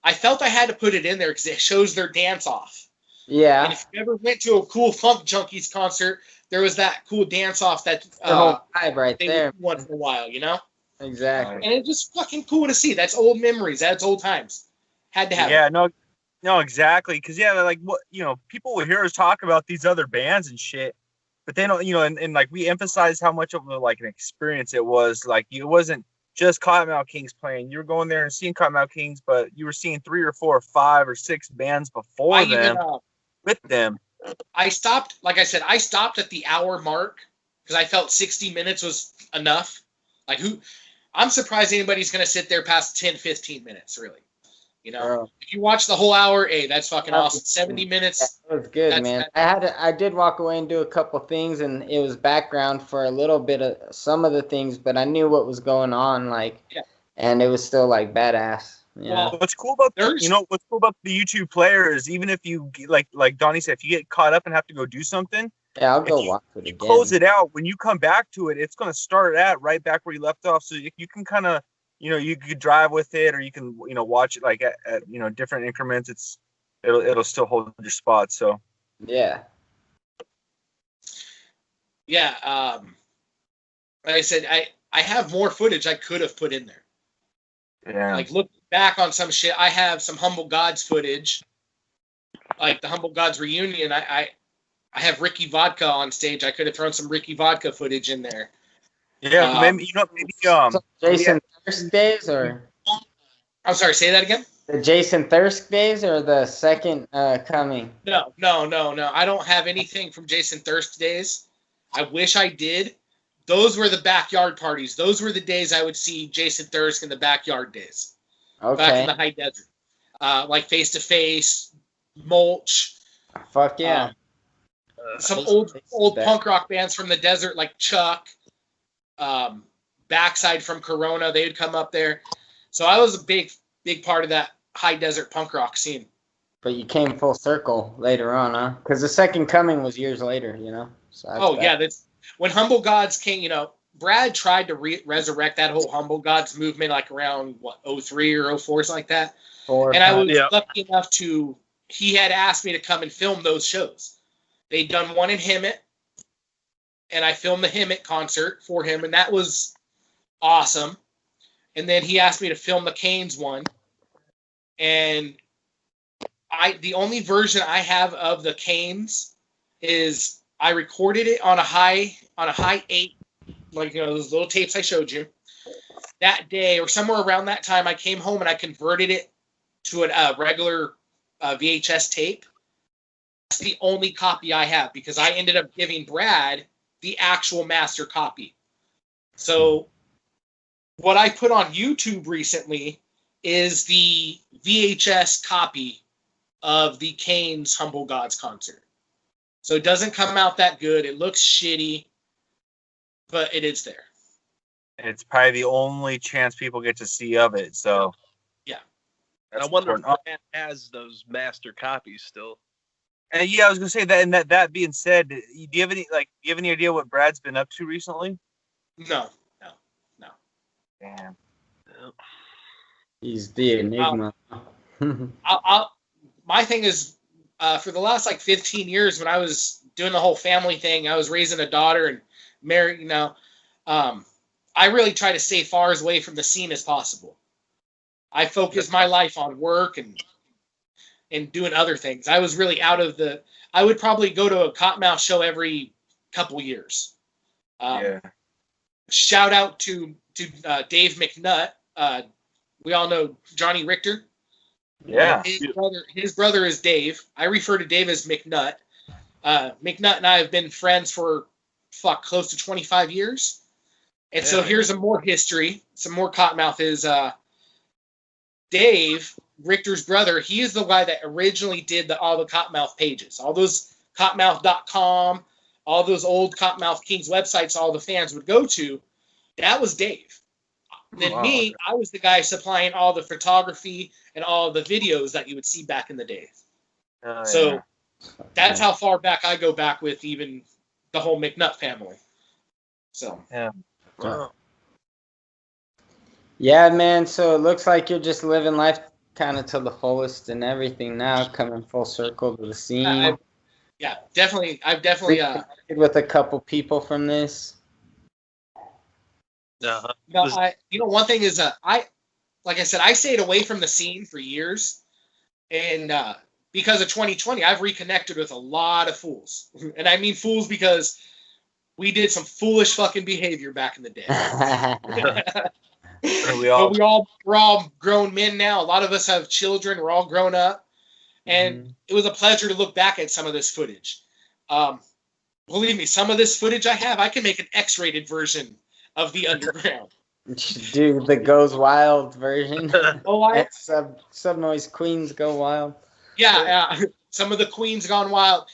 I felt I had to put it in there because it shows their dance off. Yeah. And if you ever went to a cool Funk Junkies concert, there was that cool dance off that the whole vibe right they there. would do once in a while, Exactly. And it's just fucking cool to see. That's old memories. That's old times. Had to have it. Yeah, no, exactly. Because like what people will hear us talk about these other bands and shit, but they don't, and like we emphasize how much of an experience it was. Like it wasn't just Kottonmouth Kings playing. You were going there and seeing Kottonmouth Kings, but you were seeing 3 or 4 or 5 or 6 bands before them with them. I stopped, like I said, at the hour mark because I felt 60 minutes was enough. I'm surprised anybody's going to sit there past 10, 15 minutes, really. If you watch the whole hour, hey, that's fucking awesome. 70 minutes. That was good, man. I did walk away and do a couple things, and it was background for a little bit of some of the things, but I knew what was going on, and it was still badass. Well, what's cool about the YouTube player is even if you like Donnie said, if you get caught up and have to go do something, yeah, I'll go watch it again. Close it out. When you come back to it, it's going to start right back where you left off, so you can kind of. You could drive with it, or you can, watch it at different increments. It'll still hold your spot. So yeah. Like I said, I have more footage I could have put in there. Yeah. Like look back on some shit. I have some Humble Gods footage, like the Humble Gods reunion. I have Ricky Vodka on stage. I could have thrown some Ricky Vodka footage in there. Yeah, maybe Jason Thursdays or I'm sorry, say that again. The Jason Thirsk days or the second coming? No. I don't have anything from Jason Thirsk days. I wish I did. Those were the backyard parties. Those were the days I would see Jason Thirsk in the backyard days. Back in the high desert. Like Face to Face, Mulch. Fuck yeah. Some old punk rock bands from the desert like Chuck, Backside from Corona, they would come up there. So I was a big part of that high desert punk rock scene. But you came full circle later on, huh? Because the second coming was years later, you know? So that's when Humble Gods came, you know, Brad tried to resurrect that whole Humble Gods movement like around, 03 or 04, something like that. And I was lucky enough he had asked me to come and film those shows. They'd done one in Hemet, and I filmed the Hemet concert for him, and that was awesome. And then he asked me to film the Canes one, and the only version I have of the Canes is I recorded it on a high 8, like, you know, those little tapes I showed you. That day or somewhere around that time, I came home and I converted it to a regular VHS tape. That's the only copy I have because I ended up giving Brad the actual master copy. So what I put on YouTube recently is the VHS copy of the Canes Humble Gods concert. So it doesn't come out that good. It looks shitty, but it is there. It's probably the only chance people get to see of it. So yeah, I wonder if Brad has those master copies still. And yeah, I was gonna say that. And that being said, do you have any idea what Brad's been up to recently? No. Damn. He's the enigma. My thing is, for the last 15 years, when I was doing the whole family thing, I was raising a daughter and married. You know, I really try to stay far as away from the scene as possible. I focus my life on work and doing other things. I was really out of the. I would probably go to a Kottonmouth show every couple years. Shout out to Dave McNutt. We all know Johnny Richter. Yeah. His brother is Dave. I refer to Dave as McNutt. McNutt and I have been friends for close to 25 years. And so here's some more history. Some more Kottonmouth is Dave, Richter's brother. He is the guy that originally did all the Kottonmouth pages. All those Kottonmouth.com, all those old Kottonmouth Kings websites all the fans would go to. That was Dave. Then me, I was the guy supplying all the photography and all the videos that you would see back in the day. So that's how far back I go back with even the whole McNutt family. So yeah, man. So it looks like you're just living life kind of to the fullest and everything now, coming full circle to the scene. Definitely. I've definitely with a couple people from this. No, one thing is, like I said, I stayed away from the scene for years, and because of 2020, I've reconnected with a lot of fools, and I mean fools because we did some foolish fucking behavior back in the day. We're all grown men now. A lot of us have children. We're all grown up, and it was a pleasure to look back at some of this footage. Believe me, some of this footage I can make an X-rated version of the underground. Dude, the Goes Wild version. SubNoize Queens Go Wild. Yeah. Some of the queens gone wild.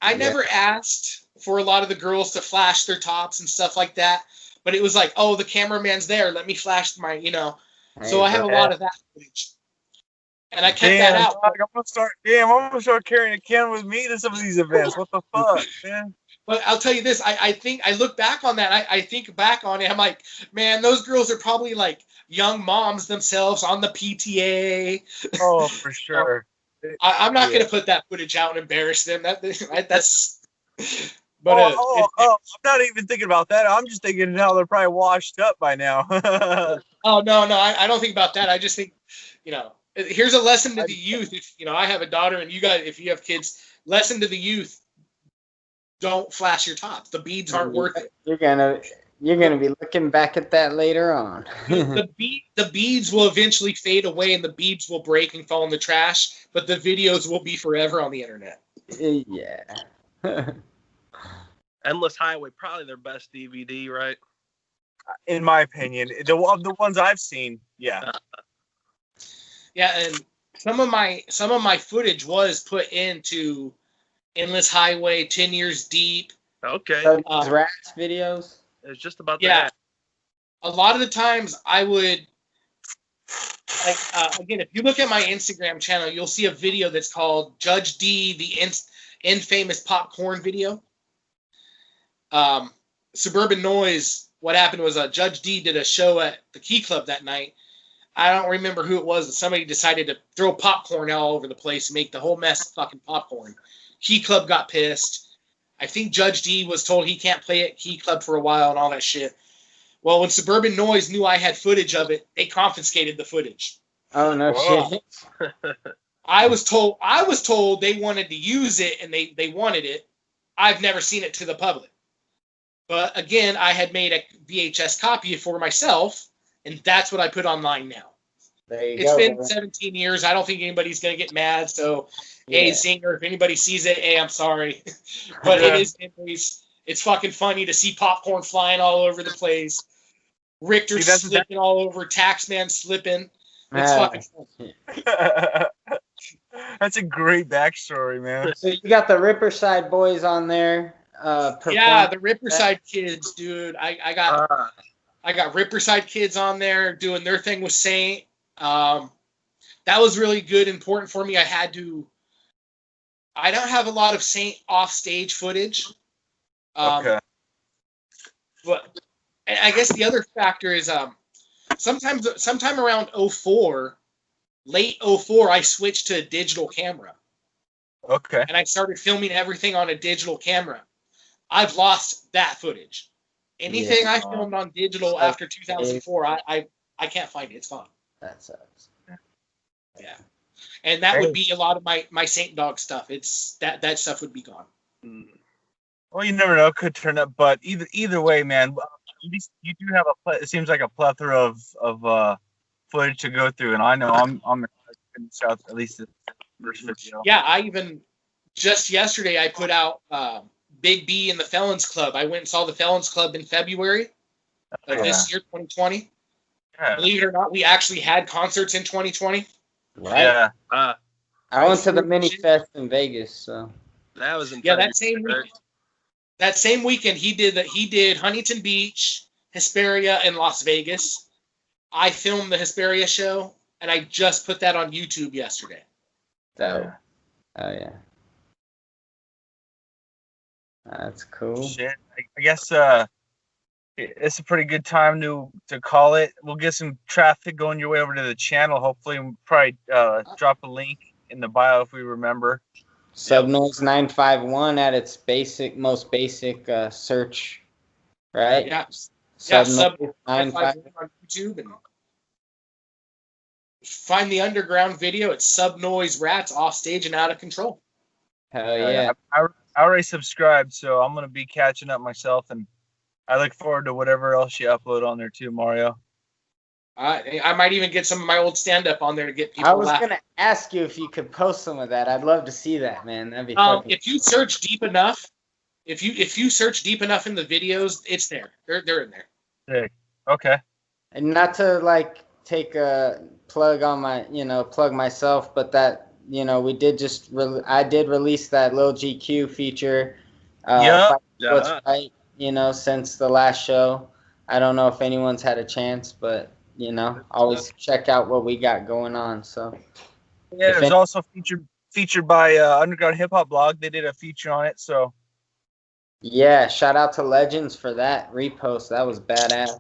I never asked for a lot of the girls to flash their tops and stuff like that, but it was like, oh, the cameraman's there. Let me flash my, So I have a lot of that footage. And I kept that out. I'm gonna start carrying a camera with me to some of these events. What the fuck, man? But I'll tell you this, I think I look back on that. I think back on it. I'm like, man, those girls are probably like young moms themselves on the PTA. Oh, for sure. I'm not going to put that footage out and embarrass them. That's. But I'm not even thinking about that. I'm just thinking how they're probably washed up by now. Oh no, I don't think about that. I just think, here's a lesson to the youth. If I have a daughter, and you guys, if you have kids, lesson to the youth. Don't flash your tops. The beads aren't worth it. You're gonna be looking back at that later on. The beads will eventually fade away and the beads will break and fall in the trash, but the videos will be forever on the internet. Yeah. Endless Highway, probably their best DVD, right? In my opinion, the ones I've seen, yeah. Yeah, and some of my footage was put into Endless Highway, 10 Years Deep. Okay. So these rats videos. It's just about Yeah. that. A lot of the times I would, like, again, if you look at my Instagram channel, you'll see a video that's called Judge D, the infamous popcorn video. Suburban Noize, what happened was Judge D did a show at the Key Club that night. I don't remember who it was, but somebody decided to throw popcorn all over the place and make the whole mess fucking popcorn. Key Club got pissed. I think Judge D was told he can't play at Key Club for a while and all that shit. Well, when Suburban Noize knew I had footage of it, they confiscated the footage. Oh no shit. I was told they wanted to use it and they wanted it. I've never seen it to the public. But again, I had made a VHS copy for myself, and that's what I put online now. There you It's go. been 17 years. I don't think anybody's going to get mad. So, hey, Zinger, if anybody sees it, hey, I'm sorry. But it is memories. It's fucking funny to see popcorn flying all over the place. Richter slipping all over. Taxman slipping. It's fucking funny. That's a great backstory, man. So you got the Ripperside boys on there. Yeah, the Ripperside kids, dude. I got Ripperside kids on there doing their thing with Saint. That was really good, important for me. I don't have a lot of Saint off stage footage. Okay. But I guess the other factor is sometime around 04, late 04, I switched to a digital camera. Okay. And I started filming everything on a digital camera. I've lost that footage. Anything I filmed on digital after 2004, I can't find it. It's gone. That sucks. Yeah. And that would be a lot of my Saint Dog stuff. It's that stuff would be gone. Well, you never know. It could turn up, but either way, man, at least you do have it seems like a plethora of footage to go through, and I know I'm excited out at least the first video. Yeah, I even just yesterday I put out Big B in the Felons Club. I went and saw the Felons Club in February of this year, 2020. Yeah. Believe it or not, we actually had concerts in 2020. Right. Yeah. I went to the mini fest in Vegas, so That was in that same week. That same weekend, he did Huntington Beach, Hesperia, and Las Vegas. I filmed the Hesperia show, and I just put that on YouTube yesterday. Oh yeah. That's cool. Shit. I guess it's a pretty good time to call it. We'll get some traffic going your way over to the channel. Hopefully, we'll probably drop a link in the bio if we remember. SubNoize 951 at its most basic search, right? Yeah. SubNoize 951 on YouTube and find the underground video. It's SubNoize Rats Off Stage and Out of Control. Hell yeah. I already subscribed, so I'm gonna be catching up myself, and I look forward to whatever else you upload on there too, Mario. I might even get some of my old stand-up on there to get people. I was gonna ask you if you could post some of that. I'd love to see that, man. That'd be fucking. If you search deep enough, if you search deep enough in the videos, it's there. They're in there. Sick. Okay. And not to like take a plug on plug myself, but that we did I did release that Lil GQ feature. What's right, since the last show. I don't know if anyone's had a chance, but always check out what we got going on. So yeah, it was also featured by Underground Hip Hop Blog. They did a feature on it. So yeah, shout out to Legends for that repost. That was badass.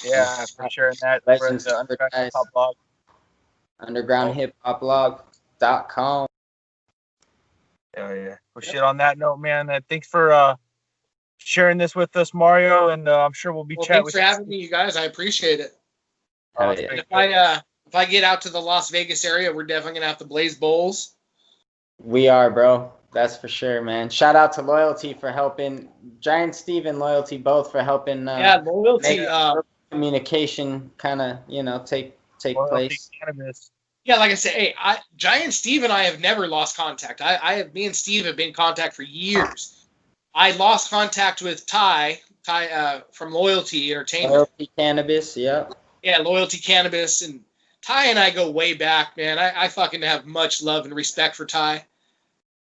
Yeah, for sharing that. Legends for the Underground Hip Hop Blog. UndergroundHipHopBlog.com. Yeah, yeah. Well, shit. On that note, man, thanks for sharing this with us, Mario, and I'm sure we'll be chatting. Thanks for having me, you guys. I appreciate it. Yeah. If I get out to the Las Vegas area, we're definitely gonna have to blaze bowls. We are, bro. That's for sure, man. Shout out to Loyalty for helping, Giant Steve and Loyalty both for helping. Loyalty. Make communication kind of take place. Cannabis. Yeah, like I said, hey, Giant Steve and I have never lost contact. Me and Steve have been in contact for years. I lost contact with Ty from Loyalty Entertainment. Loyalty Cannabis, yeah. Yeah, Loyalty Cannabis, and Ty and I go way back, man. I fucking have much love and respect for Ty.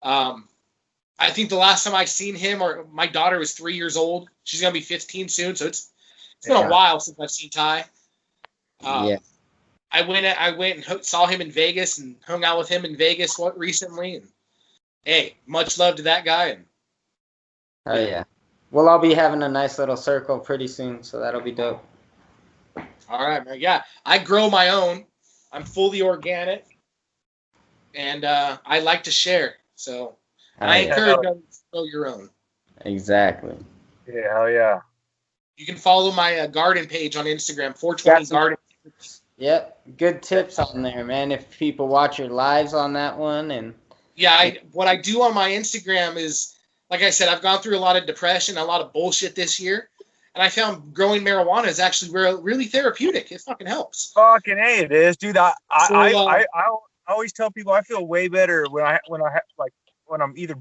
I think the last time I seen him, or my daughter was 3 years old. She's gonna be 15 soon, so it's been a while since I've seen Ty. Yeah. I went and saw him in Vegas and hung out with him in Vegas recently. And hey, much love to that guy. And oh yeah, we'll all be having a nice little circle pretty soon, so that'll be dope. All right, man. Yeah, I grow my own. I'm fully organic, and I like to share. So I encourage you to grow your own. Exactly. Yeah, hell yeah. You can follow my garden page on Instagram, 420 Garden. Yep, good tips on there, man. If people watch your lives on that one, and yeah, what I do on my Instagram is, like I said, I've gone through a lot of depression, a lot of bullshit this year, and I found growing marijuana is actually really therapeutic. It fucking helps. Fucking A, it is, dude. I always tell people I feel way better when I'm either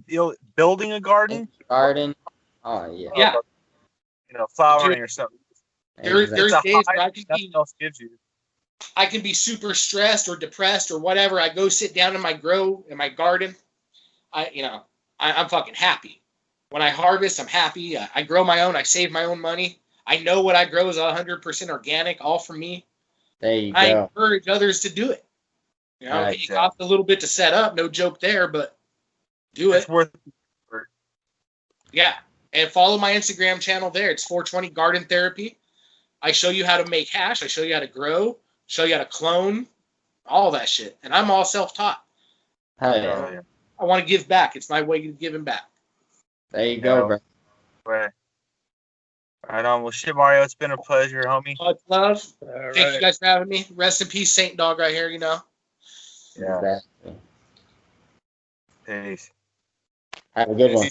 building a garden. Oh yeah. Yeah. Flowering or something. There's days where nothing else gives you. I can be super stressed or depressed or whatever. I go sit down in my garden. I'm fucking happy. When I harvest, I'm happy. I grow my own. I save my own money. I know what I grow is 100% organic, all from me. There you go. I encourage others to do it. It costs a little bit to set up, no joke there, but do it. It's worth it. Yeah, and follow my Instagram channel there. It's 420 Garden Therapy. I show you how to make hash. I show you how to grow. Show you how to clone. All that shit. And I'm all self-taught. Hell yeah. I want to give back. It's my way of giving back. There you go, bro. Right on. Well, shit, Mario, it's been a pleasure, homie. Much love. Thank you guys for having me. Rest in peace, Saint Dog right here, Yeah. Exactly. Peace. Have a good one.